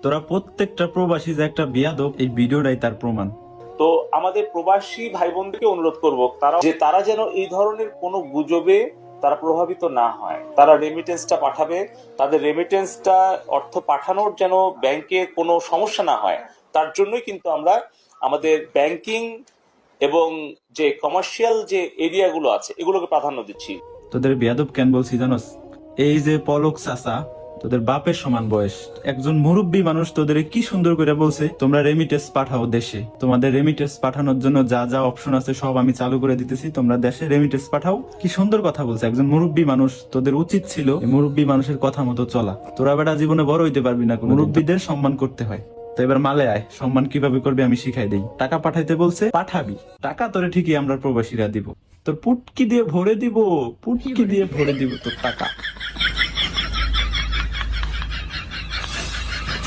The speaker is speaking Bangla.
তোরা প্রত্যেকটা প্রবাসী যে একটা বিয়াদব, এই ভিডিওটাই তার প্রমাণ। তো আমাদের প্রবাসী ভাই বোনদেরকে অনুরোধ করব তারা যেন এই ধরনের কোনো গুজবে তারা প্রভাবিত না হয়। তারা রেমিটেন্সটা পাঠাবে, তাদের রেমিটেন্সটা অর্থ পাঠানোর যেন ব্যাংকে কোনো সমস্যা না হয়, তার জন্যই কিন্তু আমরা আমাদের ব্যাংকিং এবং যে কমার্শিয়াল যে এরিয়াগুলো আছে এগুলোকে প্রাধান্য দিচ্ছি। তোদের বিয়াদব কেন বলছি জানোস? এই যে পলক চাচা, তোদের বাপের সমান বয়স একজন মুরব্বী মানুষ, তোদের কি সুন্দর করে বলছে তোমরা রেমিটেন্স পাঠাও দেশে। তোমাদের রেমিটেন্স পাঠানোর জন্য যা যা অপশন আছে সব আমি চালু করে দিতেছি, তোমরা দেশে রেমিটেন্স পাঠাও। কি সুন্দর কথা বলছে একজন মুরব্বী মানুষ। তোদের উচিত ছিল মুরব্বী মানুষের কথা মতো চলা। তোরা বেটা জীবনে বড় হইতে পারবি না, মুরব্বীদের সম্মান করতে হয়। তো এবার মালে আয়, সম্মান কিভাবে করবে আমি শিখাই দেই। টাকা পাঠাইতে বলছে, পাঠাবি। টাকা তোরে ঠিকই আমরা প্রবাসীরা দিব, তোর পুটকি দিয়ে ভরে দিব, পুটকি দিয়ে ভরে দিব তোর টাকা।